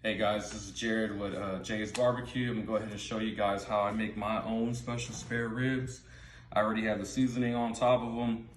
Hey guys, this is Jared with Jay's Barbecue. I'm gonna go ahead and show you guys how I make my own special spare ribs. I already have the seasoning on top of them.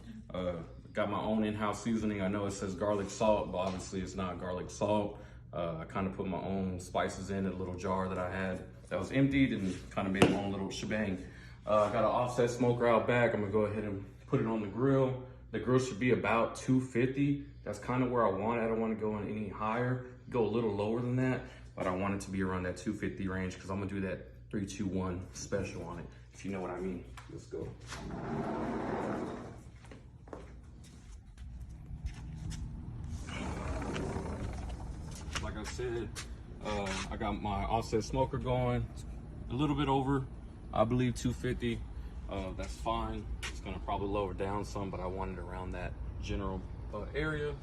Got my own in-house seasoning. I know it says garlic salt, but obviously it's not garlic salt. I kind of put my own spices in a little jar that I had that was emptied and kind of made my own little shebang. I got an offset smoker out back. I'm gonna go ahead and put it on the grill. The grill should be about 250. That's kind of where I want it. I don't want to go any higher, go a little lower than that, but I want it to be around that 250 range because I'm gonna do that 3-2-1 special on it, if you know what I mean. Let's go. Like I said, I got my offset smoker going. It's a little bit over, I believe 250. That's fine. It's gonna probably lower down some, but I want it around that general area.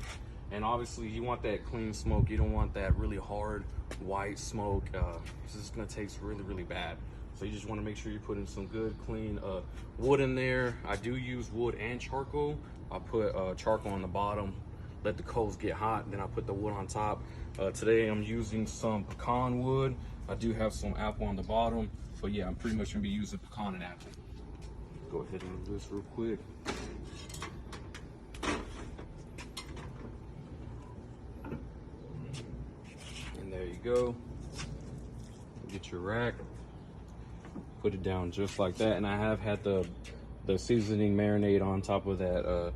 And obviously you want that clean smoke. You don't want that really hard white smoke. It's just gonna taste really, really bad. So you just wanna make sure you're putting some good, clean wood in there. I do use wood and charcoal. I put charcoal on the bottom, let the coals get hot, then I put the wood on top. Today I'm using some pecan wood. I do have some apple on the bottom. So yeah, I'm pretty much gonna be using pecan and apple. Go ahead and do this real quick. And there you go. Get your rack, put it down just like that. And I have had the seasoning marinade on top of that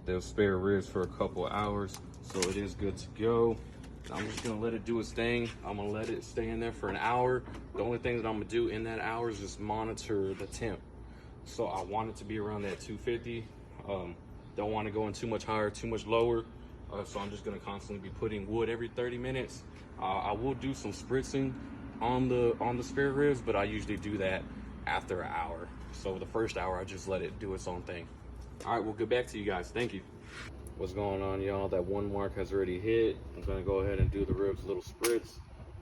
those spare ribs for a couple of hours, so it is good to go. I'm just gonna let it do its thing. I'm gonna let it stay in there for an hour. The only thing that I'm gonna do in that hour is just monitor the temp. So I want it to be around that 250. Don't want to go in too much higher, too much lower. So I'm just gonna constantly be putting wood every 30 minutes. I will do some spritzing on the spare ribs, but I usually do that after an hour. So the first hour, I just let it do its own thing. All right, we'll get back to you guys. Thank you. What's going on, y'all? That one mark has already hit. I'm gonna go ahead and do the ribs a little spritz.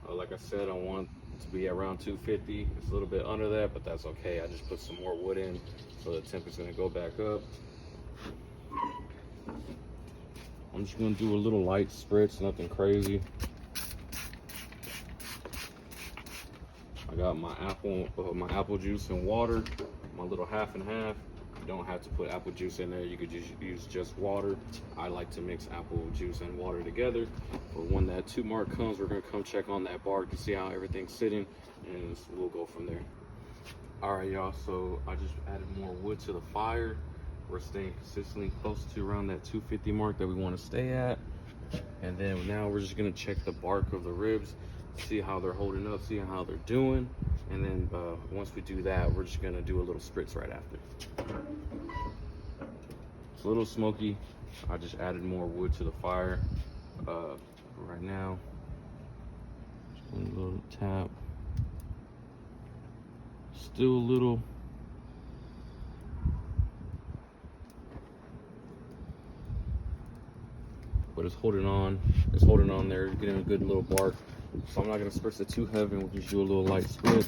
Like I said, I want to be around 250. It's a little bit under that, but that's okay. I just put some more wood in, so the temp is gonna go back up. I'm just gonna do a little light spritz, nothing crazy. I got my apple juice and water, my little half and half. You don't have to put apple juice in there. You could just use just water. I like to mix apple juice and water together. But when that 2 mark comes, we're gonna come check on that bark to see how everything's sitting, and we'll go from there. All right, y'all, so I just added more wood to the fire. We're staying consistently close to around that 250 mark that we wanna stay at. And then now we're just gonna check the bark of the ribs, see how they're holding up, see how they're doing. And then once we do that, we're just gonna do a little spritz right after. It's a little smoky. I just added more wood to the fire. Right now, just a little tap. Still a little. But it's holding on. It's holding on there. It's getting a good little bark. So I'm not gonna spritz it too heavy. We'll just do a little light spritz.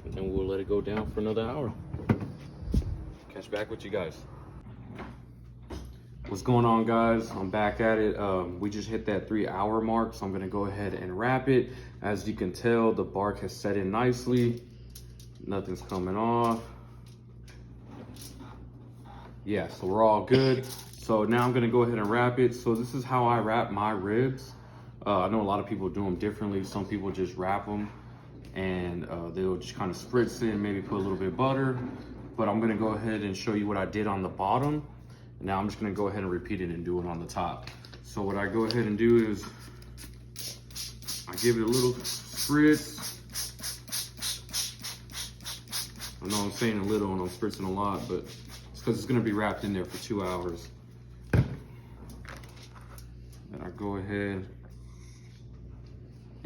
And then we'll let it go down for another hour. Catch back with you guys. What's going on, guys? I'm back at it. We just hit that 3-hour mark, so I'm gonna go ahead and wrap it. As you can tell, the bark has set in nicely. Nothing's coming off. Yeah, so we're all good. So now I'm gonna go ahead and wrap it. So this is how I wrap my ribs. I know a lot of people do them differently. Some people just wrap them and they'll just kind of spritz it and maybe put a little bit of butter. But I'm gonna go ahead and show you what I did on the bottom. Now I'm just gonna go ahead and repeat it and do it on the top. So what I go ahead and do is I give it a little spritz. I know I'm saying a little and I'm spritzing a lot, but it's because it's gonna be wrapped in there for 2 hours. Then I go ahead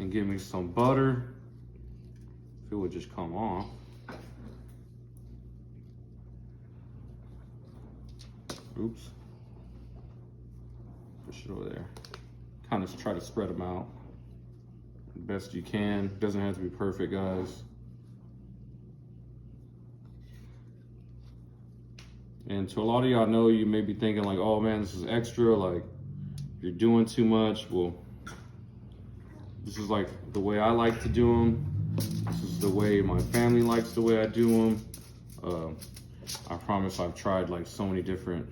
and give me some butter. If it would just come off. Oops. Push it over there. Kind of try to spread them out the best you can. Doesn't have to be perfect, guys. And to a lot of y'all know, you may be thinking like, oh man, this is extra, like you're doing too much. Well, this is like the way I like to do them. This is the way my family likes the way I do them. I promise I've tried like so many different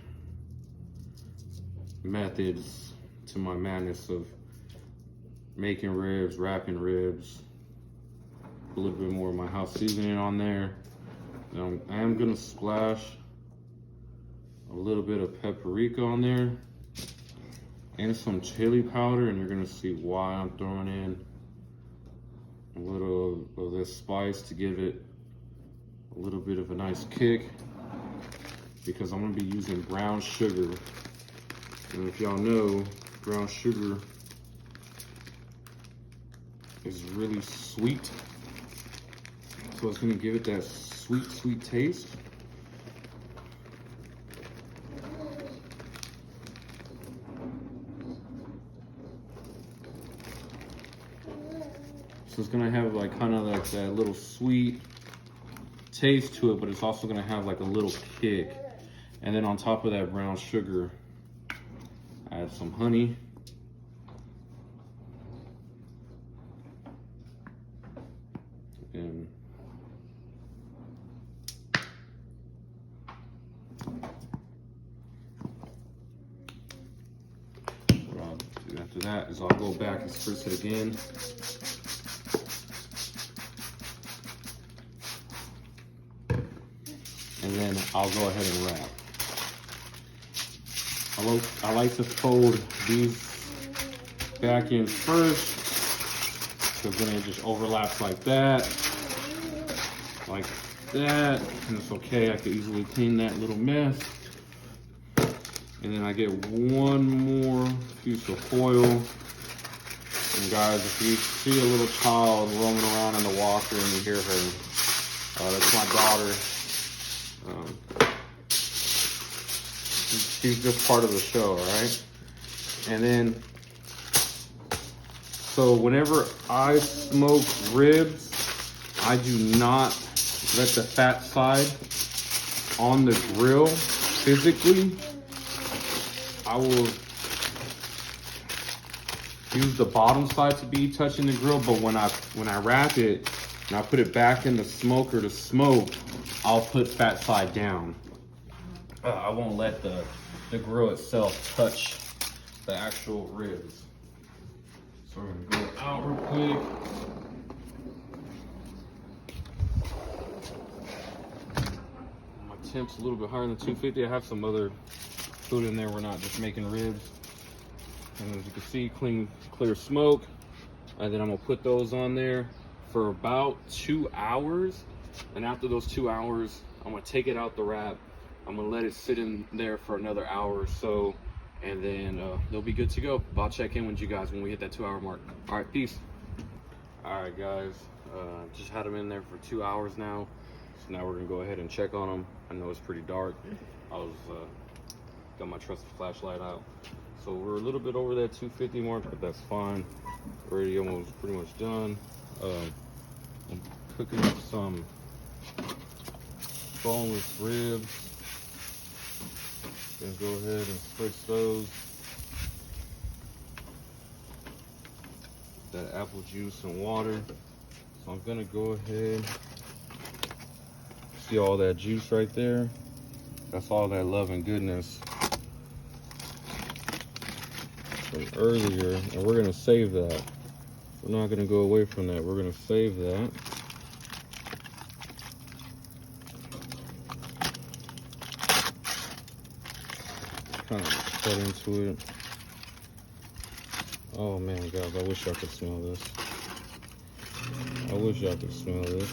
methods to my madness of making ribs, wrapping ribs. A little bit more of my house seasoning on there. And I am gonna splash a little bit of paprika on there and some chili powder, and you're gonna see why I'm throwing in a little of this spice to give it a little bit of a nice kick, because I'm gonna be using brown sugar. And if y'all know, brown sugar is really sweet. So it's gonna give it that sweet, sweet taste. So it's gonna have like kind of like that little sweet taste to it, but it's also gonna have like a little kick. And then on top of that brown sugar, add some honey. And what I'll do after that is I'll go back and spritz it again. And then I'll go ahead and wrap. I like to fold these back in first, because then it just overlaps like that, and it's okay. I can easily clean that little mess. And then I get one more piece of foil. And guys, if you see a little child roaming around in the walker and you hear her, that's my daughter. She's just part of the show, all right? And then, so whenever I smoke ribs, I do not let the fat side on the grill physically. I will use the bottom side to be touching the grill, but when I wrap it and I put it back in the smoker to smoke, I'll put fat side down. I won't let the grill itself touch the actual ribs. So we're gonna go out real quick. My temp's a little bit higher than 250. I have some other food in there. We're not just making ribs. And as you can see, clear smoke. And then I'm gonna put those on there for about 2 hours. And after those 2 hours, I'm gonna take it out the wrap. I'm gonna let it sit in there for another hour or so, and then they'll be good to go. I'll check in with you guys when we hit that 2 hour mark. All right, peace. All right, guys, just had them in there for 2 hours now. So now we're gonna go ahead and check on them. I know it's pretty dark. I was got my trusted flashlight out. So we're a little bit over that 250 mark, but that's fine. Already almost pretty much done. I'm cooking up some boneless ribs. Then go ahead and spritz those. That apple juice and water. So I'm gonna go ahead. See all that juice right there? That's all that love and goodness from earlier, and we're gonna save that. We're not gonna go away from that. We're gonna save that. Kind of cut into it. Oh man, guys, I wish y'all could smell this. I wish y'all could smell this.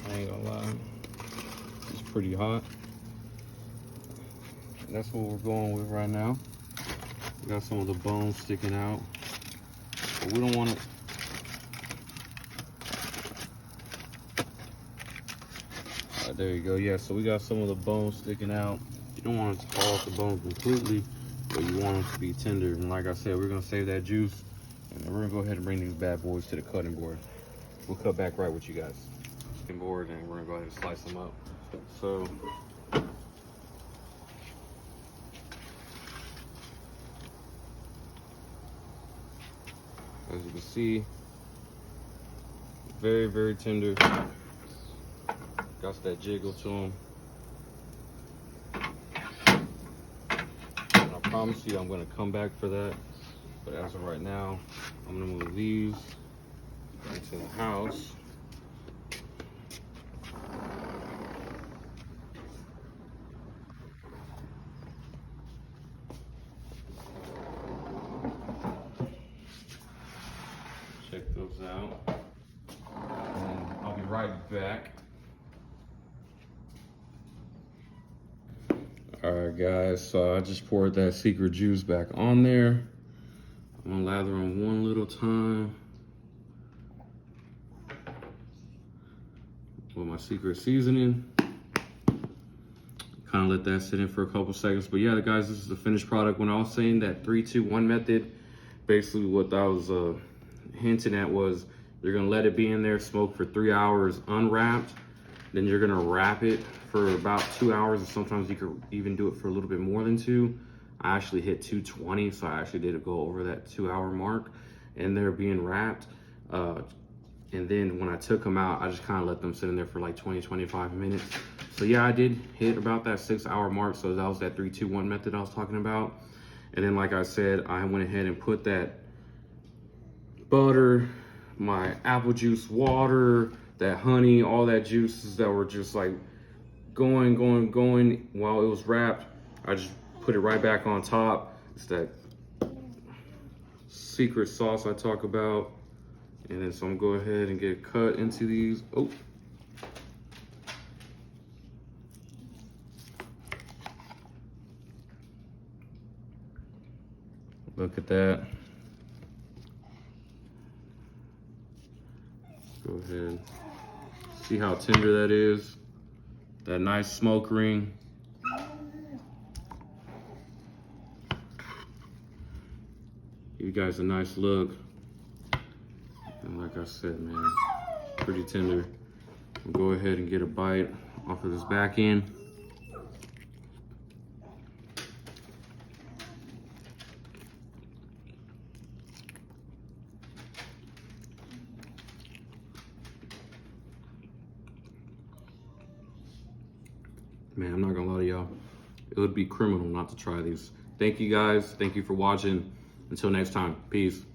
I ain't gonna lie, it's pretty hot. That's what we're going with right now. We got some of the bones sticking out, but we don't want it. There you go. Yeah, so we got some of the bones sticking out. You don't want it to fall off the bone completely, but you want them to be tender. And like I said, we're gonna save that juice, and we're gonna go ahead and bring these bad boys to the cutting board. we'll cut back right with you guys. Chicken board, and we're gonna go ahead and slice them up. So as you can see, very, very tender. Got that jiggle to them. And I promise you I'm gonna come back for that. But as of right now, I'm gonna move these into the house. Check those out. And I'll be right back. All right, guys, so I just poured that secret juice back on there. I'm gonna lather them one little time with my secret seasoning. Kind of let that sit in for a couple seconds. But yeah, guys, this is the finished product. When I was saying that 3-2-1 method, basically what I was hinting at was you're gonna let it be in there, smoke for 3 hours unwrapped. Then you're gonna wrap it for about 2 hours, and sometimes you could even do it for a little bit more than 2. I actually hit 220, so I actually did go over that 2 hour mark, and they're being wrapped. And then when I took them out, I just kind of let them sit in there for like 20-25 minutes. So yeah, I did hit about that 6 hour mark. So that was that 3-2-1 method I was talking about. And then, like I said, I went ahead and put that butter, my apple juice water, that honey, all that juices that were just like going while it was wrapped. I just put it right back on top. It's that secret sauce I talk about. And then so I'm gonna go ahead and get cut into these. Oh. Look at that. Go ahead. See how tender that is? That nice smoke ring. Give you guys a nice look. And like I said, man, pretty tender. We'll go ahead and get a bite off of this back end. Man, I'm not gonna lie to y'all. It would be criminal not to try these. Thank you guys. Thank you for watching. Until next time, peace.